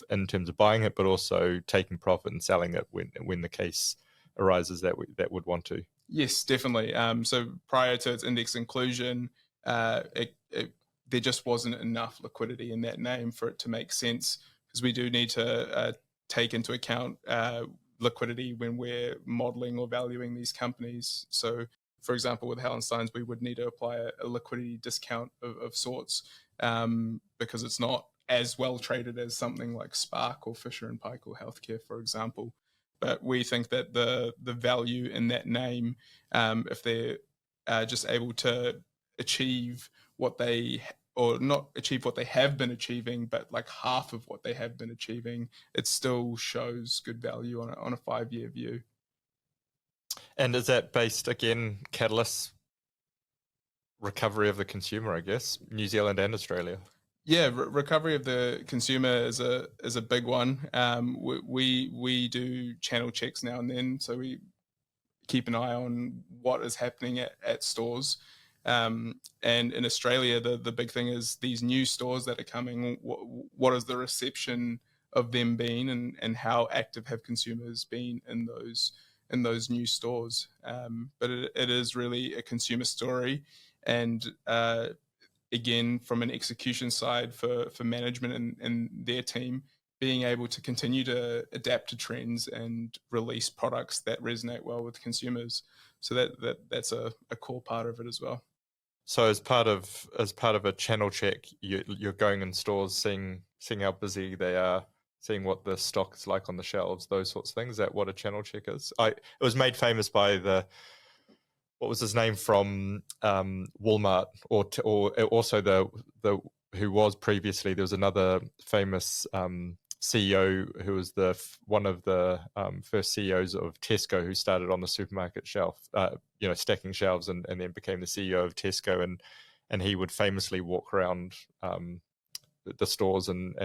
in terms of buying it, but also taking profit and selling it when the case arises that would want to. Yes, definitely. So prior to its index inclusion, there just wasn't enough liquidity in that name for it to make sense, because we do need to take into account liquidity when we're modeling or valuing these companies. So, for example, with Hallensteins, we would need to apply a liquidity discount of sorts, because it's not as well traded as something like Spark or Fisher & Paykel Healthcare, for example. But we think that the value in that name, if they're just able to achieve what they, or not achieve what they have been achieving, but like half of what they have been achieving, it still shows good value on a 5-year view. And is that based, again, catalyst recovery of the consumer, I guess, New Zealand and Australia? Yeah, recovery of the consumer is a big one. We do channel checks now and then, so we keep an eye on what is happening at stores. And in Australia, the big thing is these new stores that are coming. What is the reception of them been, and how active have consumers been in those new stores? But it is really a consumer story, and again, from an execution side for management and their team, being able to continue to adapt to trends and release products that resonate well with consumers. So that's a core part of it as well. So as part of a channel check, you're going in stores, seeing how busy they are, seeing what the stock is like on the shelves, those sorts of things. Is that what a channel check is? It was made famous by what was his name from Walmart, or also the who was previously, there was another famous CEO who was one of the first CEOs of Tesco, who started on the supermarket shelf, stacking shelves, and then became the CEO of Tesco, and he would famously walk around the stores and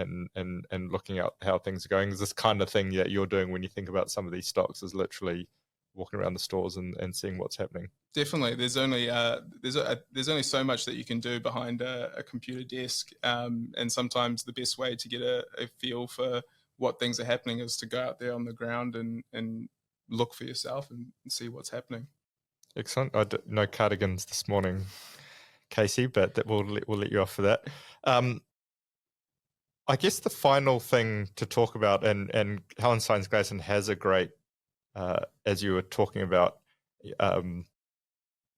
looking at how things are going. Is this kind of thing that you're doing when you think about some of these stocks, is literally walking around the stores and seeing what's happening? Definitely. There's only so much that you can do behind a computer desk, and sometimes the best way to get a feel for what things are happening is to go out there on the ground and look for yourself and see what's happening. Excellent. No cardigans this morning, Casey, but we'll let you off for that. I guess the final thing to talk about, and Hallensteins Glasson has a great, as you were talking about,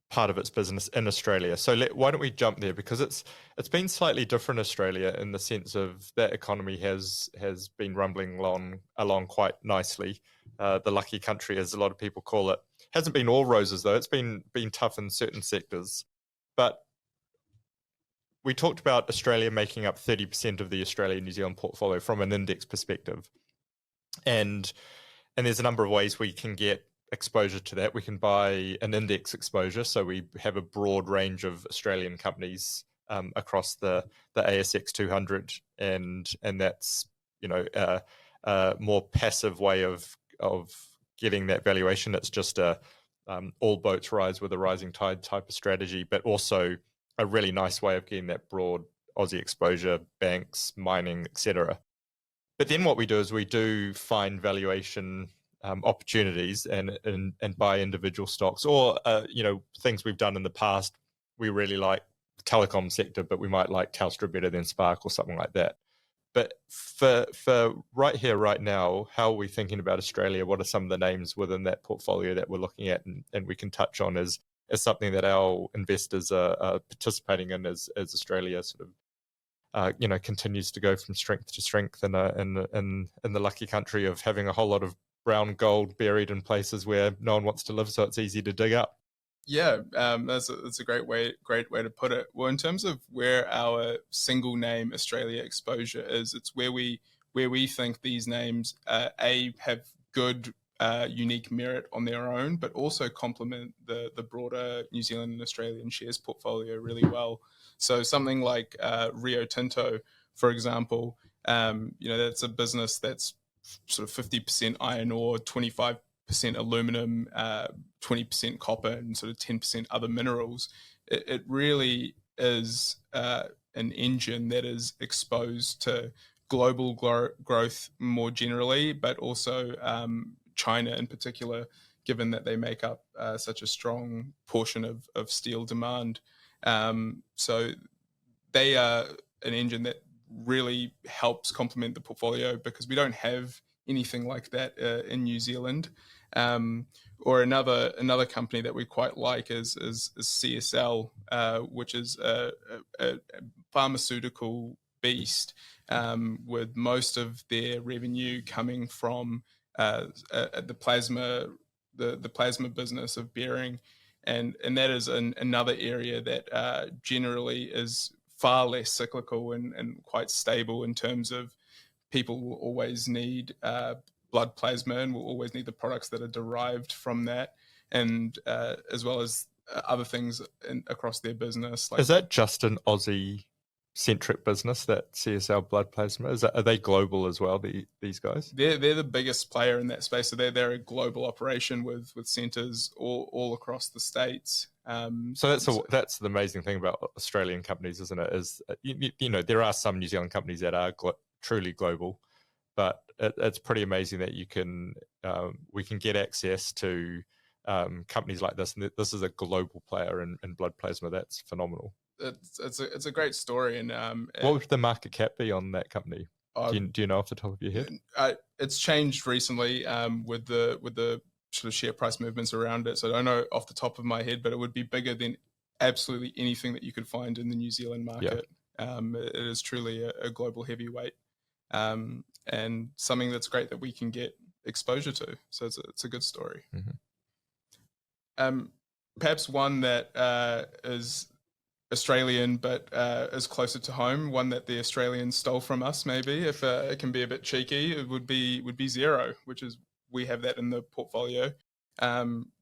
part of its business in Australia. So why don't we jump there, because it's been slightly different in Australia, in the sense of that economy has been rumbling along quite nicely. The lucky country, as a lot of people call it, hasn't been all roses though. It's been tough in certain sectors. But we talked about Australia making up 30% of the Australia-New Zealand portfolio from an index perspective, and there's a number of ways we can get exposure to that. We can buy an index exposure, so we have a broad range of Australian companies across the ASX 200, and that's a more passive way of getting that valuation. It's just a all boats rise with a rising tide type of strategy, but also a really nice way of getting that broad Aussie exposure, banks, mining, etc. But then what we do is we do find valuation opportunities and buy individual stocks, or things we've done in the past. We really like the telecom sector, but we might like Telstra better than Spark or something like that. But for right here, right now, how are we thinking about Australia? What are some of the names within that portfolio that we're looking at, and we can touch on as something that our investors are participating in as Australia sort of continues to go from strength to strength in the lucky country of having a whole lot of brown gold buried in places where no one wants to live, so it's easy to dig up. Yeah, that's a great way to put it. Well, in terms of where our single name Australia exposure is, it's where we think these names have good unique merit on their own, but also complement the broader New Zealand and Australian shares portfolio really well. So something like Rio Tinto, for example, that's a business that's sort of 50% iron ore, 25% aluminum, 20% copper, and sort of 10% other minerals. It really is an engine that is exposed to global growth more generally, but also China in particular, given that they make up such a strong portion of steel demand. So they are an engine that really helps complement the portfolio because we don't have anything like that in New Zealand. Or another company that we quite like is CSL, which is a pharmaceutical beast, with most of their revenue coming from the plasma business of Behring, and that is another area that generally is far less cyclical and quite stable in terms of people will always need blood plasma and will always need the products that are derived from that, and as well as other things across their business. Is that just an Aussie-centric business, that CSL blood plasma? Are they global as well, these guys? They're the biggest player in that space, so they're a global operation with centres all across the States. So that's the amazing thing about Australian companies, isn't it? Is there are some New Zealand companies that are truly global, but it's pretty amazing that we can get access to companies like this, and this is a global player in blood plasma. That's phenomenal. It's a great story. And what would the market cap be on that company? Do you know off the top of your head? It's changed recently with the sort of share price movements around it. So I don't know off the top of my head, but it would be bigger than absolutely anything that you could find in the New Zealand market. Yeah. It is truly a global heavyweight, and something that's great that we can get exposure to. So it's a good story. Mm-hmm. Perhaps one that is Australian, but is closer to home. One that the Australians stole from us, maybe, if it can be a bit cheeky, it would be Xero, which is, we have that in the portfolio.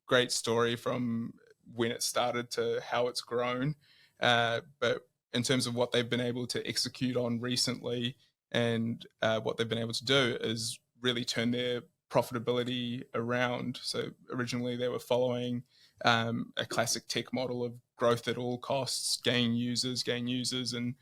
Great story from when it started to how it's grown, but in terms of what they've been able to execute on recently and what they've been able to do is really turn their profitability around. So originally they were following a classic tech model of growth at all costs, gain users, and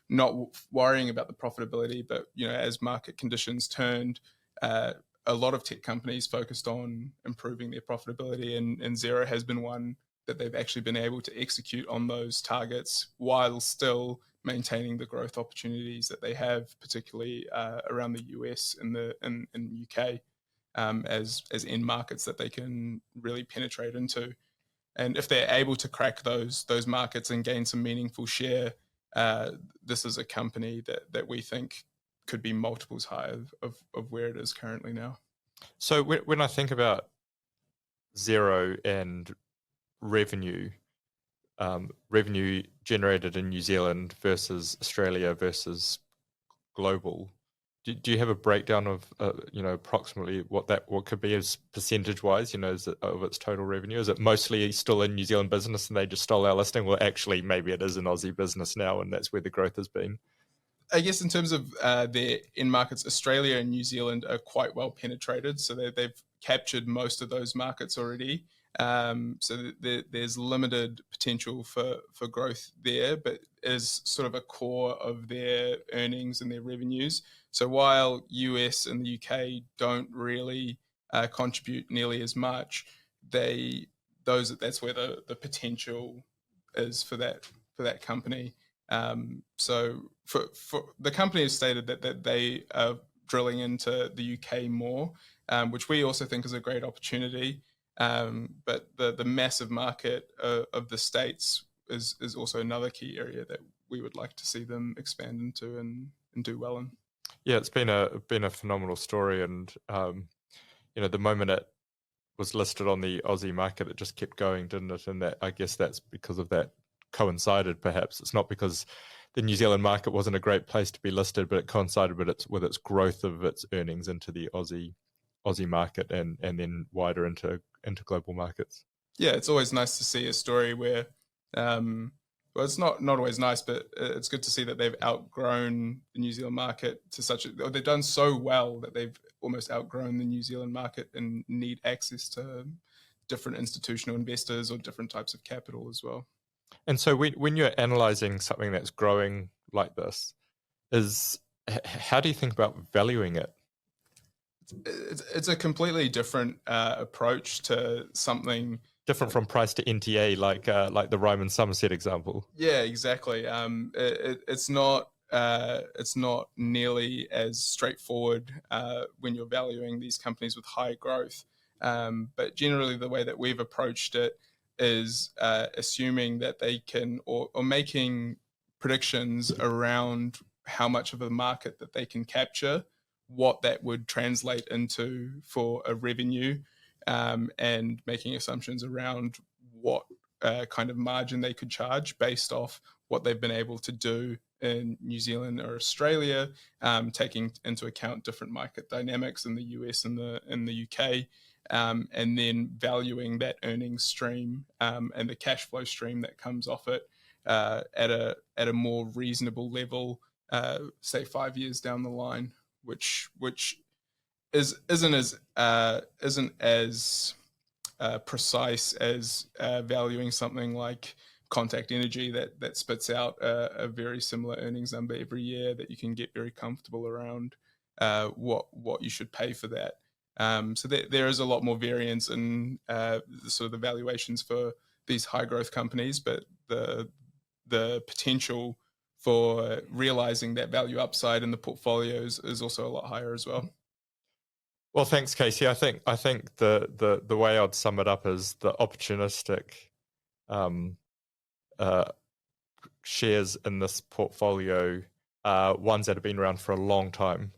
not worrying about the profitability. But as market conditions turned, a lot of tech companies focused on improving their profitability, and Xero has been one that they've actually been able to execute on those targets while still maintaining the growth opportunities that they have, particularly around the US and the UK as end markets that they can really penetrate into. And if they're able to crack those markets and gain some meaningful share, this is a company that we think could be multiples higher of where it is currently now. So when I think about Xero and revenue generated in New Zealand versus Australia versus global, do you have a breakdown of approximately what could be as percentage wise, of its total revenue? Is it mostly still in New Zealand business and they just stole our listing? Well, actually, maybe it is an Aussie business now, and that's where the growth has been. I guess in terms of their end markets, Australia and New Zealand are quite well penetrated, so they've captured most of those markets already. So there's limited potential for growth there, but is sort of a core of their earnings and their revenues. So while US and the UK don't really contribute nearly as much, that's where the potential is for that company. So for the company has stated that they are drilling into the UK more, which we also think is a great opportunity. But the massive market of the States is also another key area that we would like to see them expand into and do well in. Yeah, it's been a phenomenal story, and the moment it was listed on the Aussie market, it just kept going, didn't it? And that, I guess that's because of that coincided. Perhaps it's not because the New Zealand market wasn't a great place to be listed, but it coincided with its growth of its earnings into the Aussie market and then wider into global markets. Yeah, it's always nice to see a story where, well, it's not always nice, but it's good to see that they've outgrown the New Zealand market they've done so well that they've almost outgrown the New Zealand market and need access to different institutional investors or different types of capital as well. And so when you're analyzing something that's growing like this, how do you think about valuing it? It's a completely different approach to something. Different from price to NTA, like the Ryman Somerset example. Yeah, exactly. It's not nearly as straightforward when you're valuing these companies with high growth. But generally, the way that we've approached it is assuming that they can or making predictions around how much of a market that they can capture, what that would translate into for a revenue, and making assumptions around what kind of margin they could charge based off what they've been able to do in New Zealand or Australia, taking into account different market dynamics in the US and the UK, and then valuing that earnings stream and the cash flow stream that comes off it at a more reasonable level, say 5 years down the line, which isn't as precise as valuing something like Contact Energy that spits out a very similar earnings number every year that you can get very comfortable around what you should pay for that. So there is a lot more variance in sort of the valuations for these high growth companies, but the potential for realizing that value upside in the portfolios is also a lot higher as well. Well, thanks, Casey. I think the way I'd sum it up is the opportunistic shares in this portfolio are ones that have been around for a long time.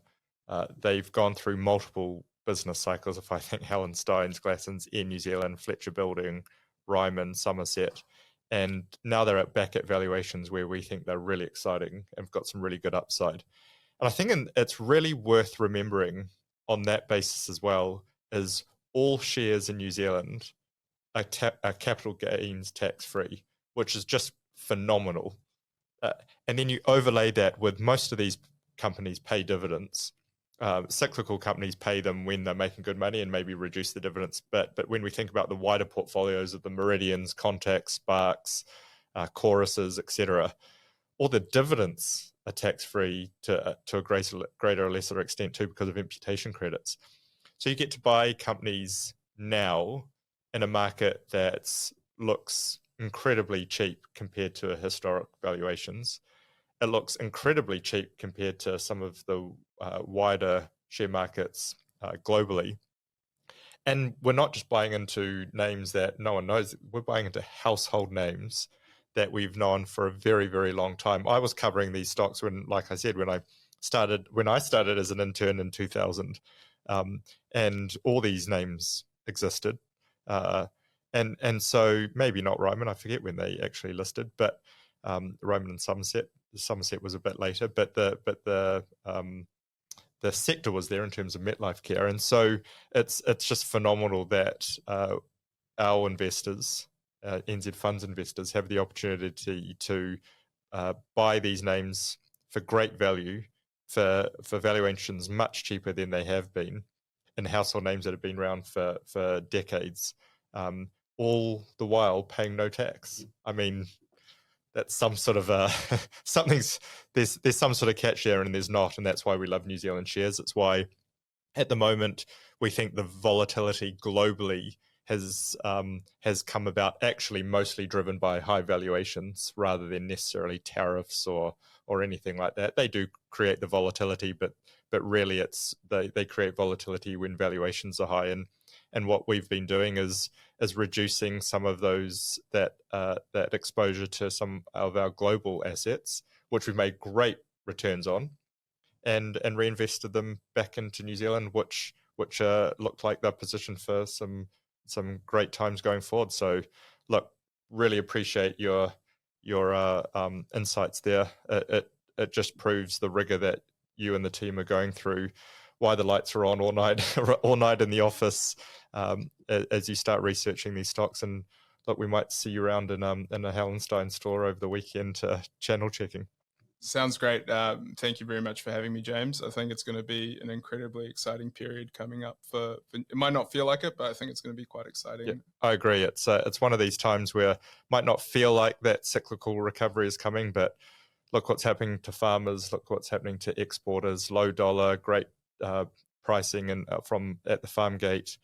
They've gone through multiple business cycles. If I think Helen Stein's, Glasson's, Air New Zealand, Fletcher Building, Ryman, Somerset, and now they're back at valuations where we think they're really exciting and have got some really good upside. And I think it's really worth remembering on that basis as well is all shares in New Zealand are capital gains tax-free, which is just phenomenal. And then you overlay that with most of these companies pay dividends. Cyclical companies pay them when they're making good money and maybe reduce the dividends. But when we think about the wider portfolios of the Meridians, Contacts, Sparks, Choruses, etc., all the dividends are tax-free to a greater or lesser extent too because of imputation credits. So you get to buy companies now in a market that looks incredibly cheap compared to historic valuations. It looks incredibly cheap compared to some of the wider share markets globally. And we're not just buying into names that no one knows. We're buying into household names that we've known for a very, very long time. I was covering these stocks when, like I said, when I started as an intern in 2000, and all these names existed. And so maybe not Ryman, I forget when they actually listed, but Ryman and Somerset. Somerset was a bit later, but the sector was there in terms of MetLife Care, and so it's just phenomenal that our investors, NZ Funds investors, have the opportunity to buy these names for great value, for valuations much cheaper than they have been, in household names that have been around for decades, all the while paying no tax. I mean, that's some sort of there's some sort of catch there, and there's not, and that's why we love New Zealand shares. It's why at the moment, we think the volatility globally has come about actually mostly driven by high valuations rather than necessarily tariffs or anything like that. They do create the volatility, but really they create volatility when valuations are high. And what we've been doing is reducing some of that exposure to some of our global assets, which we've made great returns on, and reinvested them back into New Zealand, which looked like they're positioned for some great times going forward. So, look, really appreciate your insights there. It just proves the rigor that you and the team are going through, why the lights are on all night in the office as you start researching these stocks. And look, we might see you around in a Hallenstein store over the weekend channel checking. Sounds great. Thank you very much for having me, James. I think it's going to be an incredibly exciting period coming up. It might not feel like it, but I think it's going to be quite exciting. Yeah, I agree. It's one of these times where it might not feel like that cyclical recovery is coming, but look what's happening to farmers. Look what's happening to exporters. Low dollar, great pricing and from at the farm gate.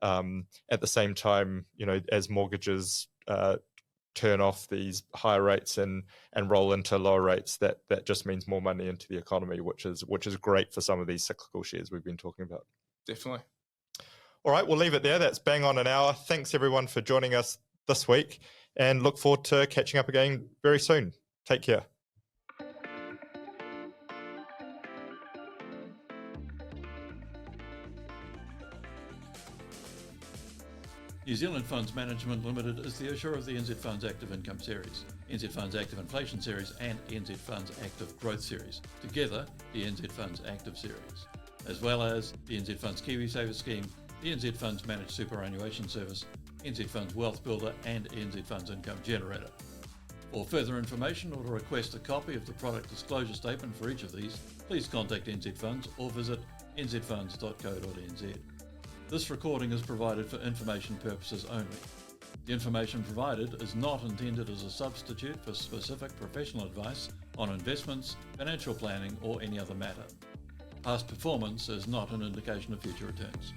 At the same time, as mortgages turn off these higher rates and roll into lower rates, that just means more money into the economy, which is great for some of these cyclical shares we've been talking about. Definitely. All right, we'll leave it there. That's bang on an hour. Thanks everyone for joining us this week, and look forward to catching up again very soon. Take care. New Zealand Funds Management Limited is the issuer of the NZ Funds Active Income Series, NZ Funds Active Inflation Series and NZ Funds Active Growth Series, together the NZ Funds Active Series, as well as the NZ Funds KiwiSaver Scheme, the NZ Funds Managed Superannuation Service, NZ Funds Wealth Builder and NZ Funds Income Generator. For further information or to request a copy of the product disclosure statement for each of these, please contact NZ Funds or visit nzfunds.co.nz. This recording is provided for information purposes only. The information provided is not intended as a substitute for specific professional advice on investments, financial planning, or any other matter. Past performance is not an indication of future returns.